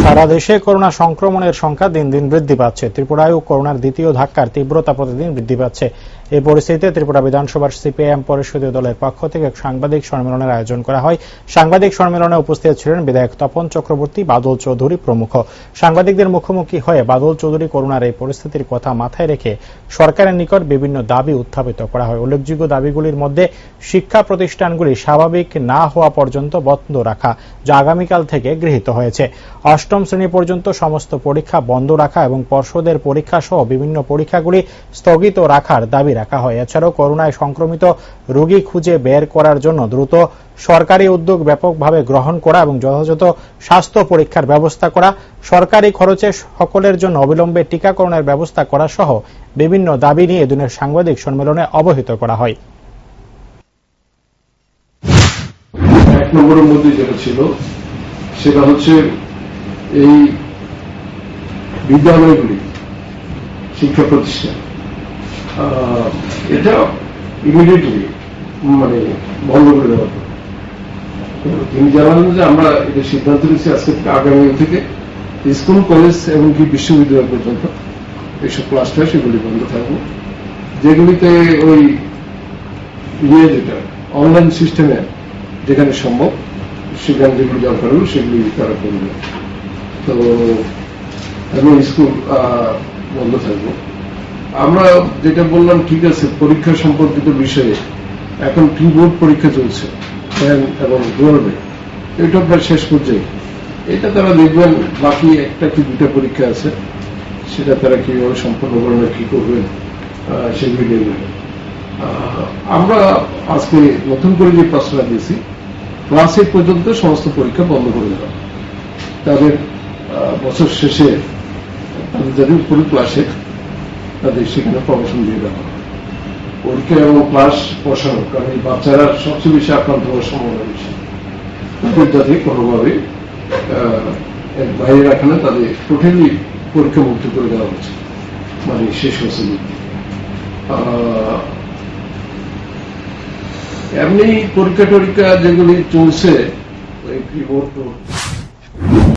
সারা দেশে করোনা সংক্রমণের সংখ্যা দিন দিন বৃদ্ধি পাচ্ছে। ত্রিপুরায়ও করোনার দ্বিতীয় ধাক্কার তীব্রতা প্রতিদিন বৃদ্ধি পাচ্ছে। এই পরিস্থিতিতে ত্রিপুরা বিধানসভার সিপিআইএম পরিষদীয় দলের পক্ষ থেকে এক সাংবাদিক সম্মেলনের আয়োজন করা হয়। সাংবাদিক সম্মেলনে উপস্থিত ছিলেন বিধায়ক তপন চক্রবর্তী, বাদল চৌধুরী প্রমুখ। সাংবাদিকদের মুখোমুখি হয়ে বাদল চৌধুরী করোনার এই পরিস্থিতির কথা মাথায় রেখে সরকারের নিকট বিভিন্ন দাবি উত্থাপিত করা হয়। উল্লেখযোগ্য দাবিগুলির মধ্যে শিক্ষা প্রতিষ্ঠানগুলি স্বাভাবিক না হওয়া পর্যন্ত বন্ধ রাখা, যা আগামীকাল থেকে গৃহীত হয়েছে। অষ্টম শ্রেণী পর্যন্ত সমস্ত পরীক্ষা বন্ধ রাখা এবং পর্ষদের পরীক্ষা সহ বিভিন্ন পরীক্ষাগুলি স্থগিত রাখার দাবি রাখা হয়। এছাড়াও করোনায় সংক্রমিত রোগী খুঁজে বের করার জন্য দ্রুত সরকারি উদ্যোগ ব্যাপকভাবে গ্রহণ করা এবং যথাযথ স্বাস্থ্য পরীক্ষার ব্যবস্থা করা, সরকারি খরচে সকলের জন্য অবিলম্বে টিকাকরণের ব্যবস্থা করা সহ বিভিন্ন দাবি নিয়ে এদিনের সাংবাদিক সম্মেলনে অবহিত করা হয়। এক নম্বরের মধ্যে যেটা ছিল সেটা হচ্ছে এই বিদ্যালয়গুলি, শিক্ষা প্রতিষ্ঠান, এটা ইমিডিয়েটলি বন্ধ করে দেওয়া। তিনি জানালেন যে আমরা এটা সিদ্ধান্ত নিচ্ছি আজকে আগামী থেকে স্কুল, কলেজ এমনকি বিশ্ববিদ্যালয় পর্যন্ত এইসব ক্লাসটা সেগুলি বন্ধ থাকবে। যেগুলিতে ওই যেটা অনলাইন সিস্টেমে যেখানে সম্ভব সেখানে যেগুলি দরকার হল সেগুলি তারা করবে। তো এবং স্কুল বন্ধ থাকবে। আমরা যেটা বললাম ঠিক আছে, পরীক্ষা সম্পর্কিত বিষয়ে এখন প্রি-বোর্ড পরীক্ষা চলছে এবং গৌরবে, এটা প্রায় শেষ পর্যায়ে। এটা তারা দেখবেন বাকি একটা কি দুটা পরীক্ষা আছে, সেটা তারা কিভাবে সম্পন্ন করবেন, কি করবেন সেগুলি দেখবেন। আমরা আজকে নতুন করে যে প্রশ্নটা দিয়েছি, ক্লাস 8 পর্যন্ত সমস্ত পরীক্ষা বন্ধ করে দেওয়া। তাদের বছর শেষে তাদের যাদের উপরে ক্লাসে তাদের সেখানে প্রমোশন দিয়ে দেওয়া পরীক্ষা এবং ক্লাস বসানো, কারণ এই বাচ্চারা সবচেয়ে বেশি আক্রান্ত হওয়ার সম্ভাবনা বেশি। তাদের যাতে কোনোভাবে বাইরে রাখে না, তাদের টোটালি পরীক্ষা মুক্ত করে দেওয়া হচ্ছে, শেষ বছর। এমনি পরীক্ষা টরীক্ষা যেগুলি চলছে ওই প্রি-বোর্ড